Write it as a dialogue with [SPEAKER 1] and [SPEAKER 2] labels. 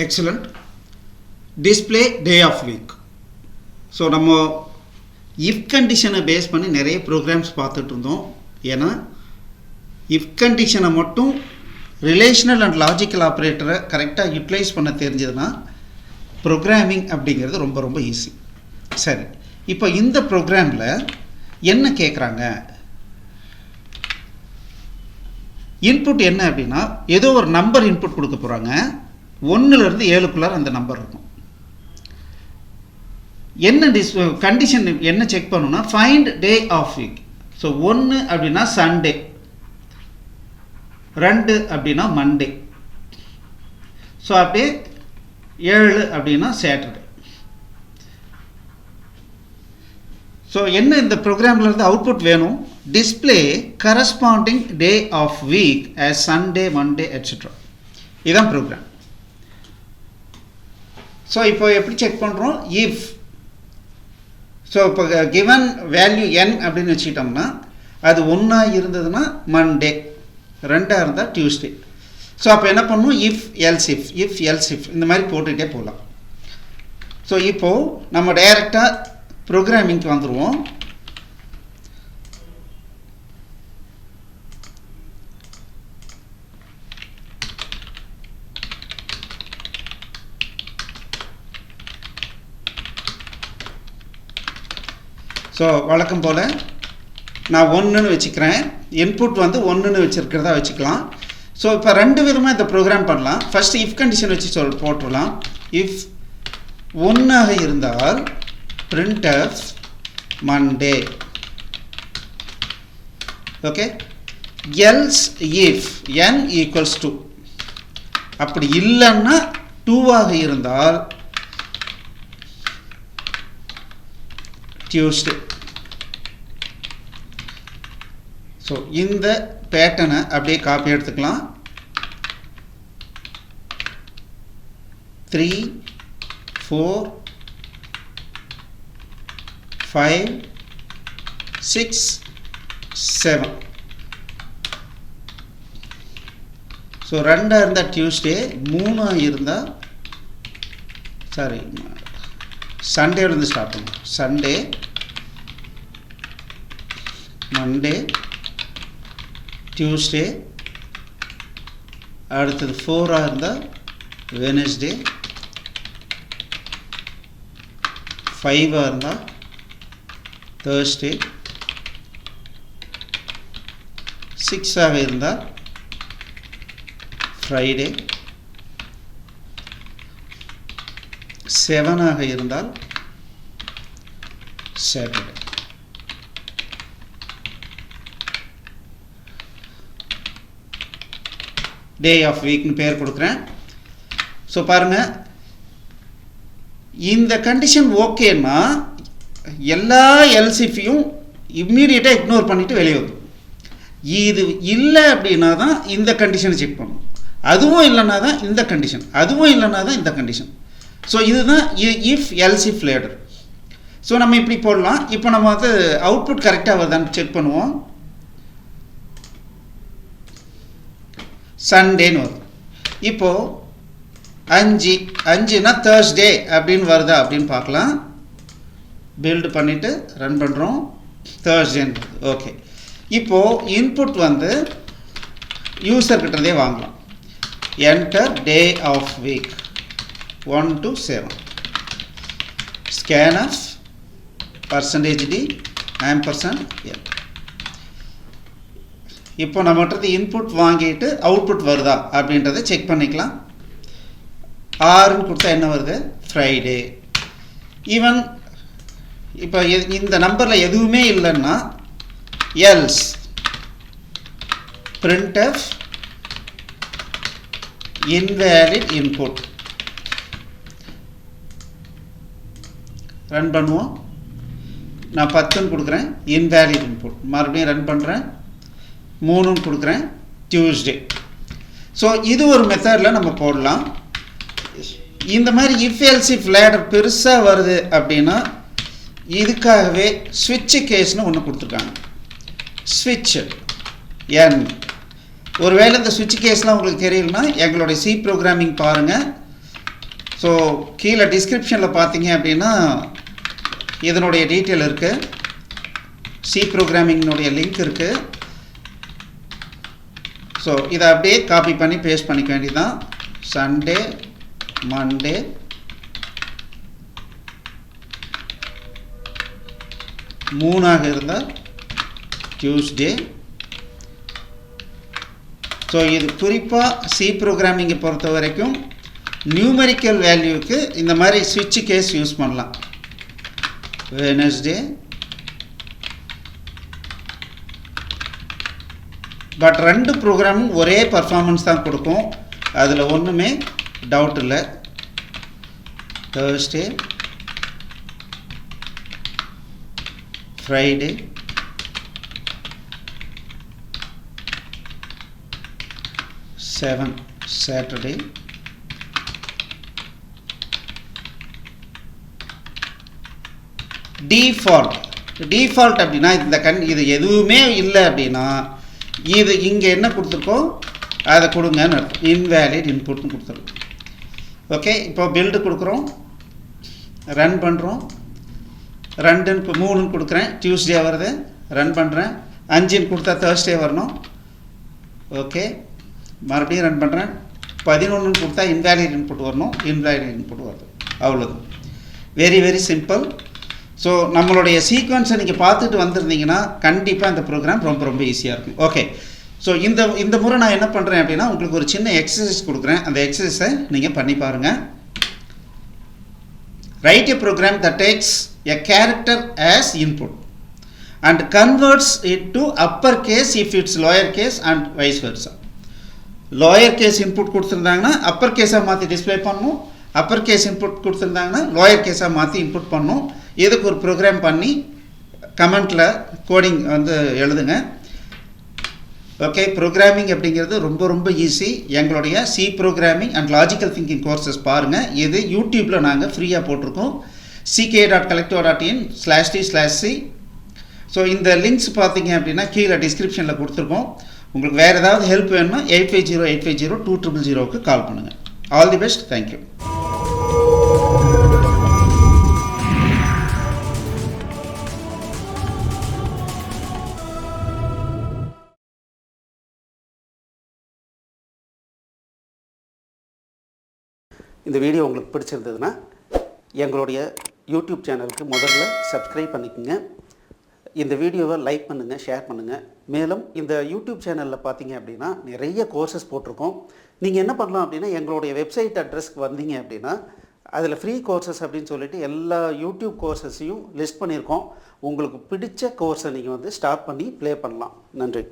[SPEAKER 1] Excellent. Display day of week. So நம்ம if condition base பண்ணி நிறைய programs பார்த்துட்டு இருந்தோம். ஏன்னா if condition மட்டும் relational and logical operator கரெக்டா யூட்டிலைஸ் பண்ண தெரிஞ்சதுன்னா programming அப்படிங்கிறது ரொம்ப ரொம்ப ஈஸி. சரி, இப்போ இந்த ப்ரோக்ராமில் என்ன கேட்குறாங்க? இன்புட் என்ன அப்படின்னா ஏதோ ஒரு நம்பர் இன்புட் கொடுக்க போகிறாங்க. 1லேருந்து 7க்குள்ளார அந்த நம்பர் இருக்கும். என்ன கண்டிஷன் என்ன செக் பண்ணணும்னா find day of week. So 1 அப்படின்னா சண்டே, 2 அப்படின்னா மண்டே, ஸோ அப்படியே 7 அப்படின்னா சாட்டர்டே. ஸோ என்ன இந்த ப்ரோக்ராமில் இருந்து அவுட்புட் வேணும்? Display corresponding day of week as Sunday, Monday etcetera. இதுதான் ப்ரோக்ராம். ஸோ இப்போ எப்படி செக் பண்ணுறோம்? இஃப் ஸோ இப்போ கிவன் வேல்யூ n அப்படின்னு வச்சுக்கிட்டோம்னா அது 1 இருந்ததுன்னா மண்டே, 2 இருந்தால் டியூஸ்டே. ஸோ அப்போ என்ன பண்ணணும்? இஃப் எல்ஸ் இஃப் இந்த மாதிரி போட்டுகிட்டே போகலாம். ஸோ இப்போது நம்ம டைரெக்டாக ப்ரோக்ராமிங்க்கு வந்துடுவோம். ஸோ வழக்கம் போல் நான் 1ன்னு வச்சுக்கிறேன். இன்புட் வந்து 1ன்னு வச்சுருக்கிறதா வச்சுக்கலாம். ஸோ இப்போ 2 விதமாக இந்த ப்ரோக்ராம் பண்ணலாம். ஃபஸ்ட்டு இஃப் கண்டிஷன் வச்சு போட்டுடலாம். இஃப் 1 இருந்தால் printf Monday. Okay, else if n equals 2. அப்படி இல்லைன்னா 2 இருந்தால் Tuesday. ஸோ இந்த பேட்டர்னை அப்படியே காப்பி எடுத்துக்கலாம். 3 4 5 6 7. ஸோ 2 இருந்தால் டியூஸ்டே, 3 இருந்தால் சாரி சண்டேலேருந்து ஸ்டார்ட் பண்ணும். சண்டே, மண்டே, டியூஸ்டே, அடுத்தது 4 இருந்தால் வெனஸ்டே, 5 இருந்தால் தேர்ஸ்டே, 6 இருந்தால் ஃப்ரைடே, 7 இருந்தால் சாட்டர்டே. டே ஆஃப் வீக்னு பேர் கொடுக்குறேன். ஸோ பாருங்கள், இந்த கண்டிஷன் ஓகேன்னா எல்லா எல்சிஃபையும் இம்மீடியட்டாக இக்னோர் பண்ணிவிட்டு வெளியே வந்துடும். இது இல்லை அப்படின்னா தான் இந்த கண்டிஷனை செக் பண்ணணும். அதுவும் இல்லைன்னா தான் இந்த கண்டிஷன், அதுவும் இல்லைன்னா தான் இந்த கண்டிஷன். ஸோ இதுதான் இஃப் எல்சிஃப் லேடர். ஸோ நம்ம இப்படி போடலாம். இப்போ நம்ம வந்து அவுட்புட் கரெக்டாக வருதான்னு செக் பண்ணுவோம். சண்டேன்னு வரும். இப்போது 5னா தேர்ஸ்டே அப்படின்னு வருதா அப்படின்னு பார்க்கலாம். பில்டு பண்ணிவிட்டு ரன் பண்ணுறோம். தேர்ஸ்டேன்னு வருது. ஓகே, இப்போது இன்புட் வந்து யூசர்கிட்டதே வாங்கலாம். Enter day of week 1 to 7. scanf %d %n. இப்போ நம்மகிட்ட இன்புட் வாங்கிட்டு அவுட்புட் வருதா அப்படின்றத செக் பண்ணிக்கலாம். 6ன்னு கொடுத்தா என்ன வருது? ஃப்ரைடே. ஈவன் இப்போ இந்த நம்பரில் எதுவுமே இல்லைன்னா else printf invalid input. Run பண்ணுவோம். நான் 10ன்னு கொடுக்குறேன், இன்வேலிட் இன்புட். மறுபடியும் ரன் பண்ணுறேன், 3ன்னு கொடுக்குறேன், டியூஸ்டே. ஸோ இது ஒரு மெத்தடில் நம்ம போடலாம். இந்த மாதிரி இஃப் எல்ஸ் இஃப் லேடர் பெருசாக வருது அப்படின்னா இதுக்காகவே ஸ்விட்ச் கேஸ்னு ஒன்று கொடுத்துருக்காங்க. ஸ்விட்ச் ஒருவேளை இந்த ஸ்விட்ச் கேஸ்லாம் உங்களுக்கு தெரியலனா எங்களுடைய சி ப்ரோக்ராமிங் பாருங்கள். ஸோ கீழே டிஸ்கிரிப்ஷனில் பார்த்தீங்க அப்படின்னா இதனுடைய டீட்டெயில் இருக்குது, சி ப்ரோக்ராமிங்கினுடைய லிங்க் இருக்குது. ஸோ இதை அப்படியே காப்பி பண்ணி பேஸ்ட் பண்ணிக்க வேண்டியதுதான். சண்டே, மண்டே, மூணாக இருந்தால் டியூஸ்டே. ஸோ இது குறிப்பாக சி ப்ரோக்ராமிங்கை பொறுத்த வரைக்கும் நியூமெரிக்கல் வேல்யூக்கு இந்த மாதிரி ஸ்விட்ச் கேஸ் யூஸ் பண்ணலாம். வெனஸ்டே, பட் ரெண்டு ப்ரோக்ராமும் ஒரே பர்ஃபார்மன்ஸ் தான் கொடுக்கும், அதில் ஒன்றுமே டவுட் இல்லை. தேர்ஸ்டே, ஃப்ரைடே, சாட்டர்டே, டிஃபால்ட் அப்படின்னா இது எதுவுமே இல்லை அப்படின்னா இது இங்கே என்ன கொடுத்துருக்கோ அதை கொடுங்கன்னு அர்த்தம். இன்வேலிட் இன்புட்னு கொடுத்துருக்கோம். ஓகே, இப்போ பில்டு கொடுக்குறோம், ரன் பண்ணுறோம். 2 3 கொடுக்குறேன், டியூஸ்டே வருது, ரன் பண்ணுறேன். 5 கொடுத்தா தேர்ஸ்டே வரணும். ஓகே, மறுபடியும் ரன் பண்ணுறேன். 11 கொடுத்தா இன்வேலிட் இன்புட் வரணும், இன்வேலிட் இன்புட் வருது. அவ்வளோதான். Very very simple. ஸோ நம்மளுடைய சீக்வன்ஸை நீங்கள் பார்த்துட்டு வந்திருந்தீங்கன்னா கண்டிப்பாக இந்த ப்ரோக்ராம் ரொம்ப ரொம்ப ஈஸியாக இருக்கும். ஓகே, ஸோ இந்த முறை நான் என்ன பண்ணுறேன் அப்படின்னா உங்களுக்கு ஒரு சின்ன எக்ஸசைஸ் கொடுக்குறேன். அந்த எக்ஸசைஸை நீங்கள் பண்ணி பாருங்கள். Write a program that takes a character as input and converts it to uppercase if it's lower case and vice versa. Lower case input கொடுத்துருந்தாங்கன்னா அப்பர் கேஸாக மாற்றி டிஸ்பிளே பண்ணணும், அப்பர் கேஸ் இன்புட் கொடுத்துருந்தாங்கன்னா லோயர் கேஸாக மாற்றி இன்புட் பண்ணணும். இதுக்கு ஒரு ப்ரோக்ராம் பண்ணி கமெண்ட்டில் கோடிங் எழுதுங்க. ஓகே, ப்ரோக்ராமிங் அப்படிங்கிறது ரொம்ப ரொம்ப ஈஸி. எங்களுடைய C programming and logical thinking courses பாருங்கள். இது யூடியூப்பில் நாங்கள் ஃப்ரீயாக போட்டிருக்கோம். ck.collectiva.in/t/c. ஸோ இந்த லிங்க்ஸ் பார்த்தீங்க அப்படின்னா கீழே டிஸ்கிரிப்ஷனில் கொடுத்துருக்கோம். உங்களுக்கு வேறு ஏதாவது ஹெல்ப் வேணும்னா 8508502000க்கு கால் பண்ணுங்கள். All the best. தேங்க்யூ.
[SPEAKER 2] இந்த வீடியோ உங்களுக்கு பிடிச்சிருந்ததுன்னா எங்களுடைய யூடியூப் சேனலுக்கு முதல்ல சப்ஸ்கிரைப் பண்ணிக்கோங்க. இந்த வீடியோவை லைக் பண்ணுங்கள், ஷேர் பண்ணுங்கள். மேலும் இந்த யூடியூப் சேனலில் பார்த்தீங்க அப்படின்னா நிறைய கோர்சஸ் போட்டிருக்கோம். நீங்கள் என்ன பண்ணலாம் அப்படின்னா எங்களுடைய வெப்சைட் அட்ரஸ்க்கு வந்தீங்க அப்படின்னா அதில் ஃப்ரீ கோர்சஸ் அப்படின்னு சொல்லிட்டு எல்லா யூடியூப் கோர்சஸையும் லிஸ்ட் பண்ணியிருக்கோம். உங்களுக்கு பிடிச்ச கோர்ஸை நீங்கள் ஸ்டார்ட் பண்ணி ப்ளே பண்ணலாம். நன்றி.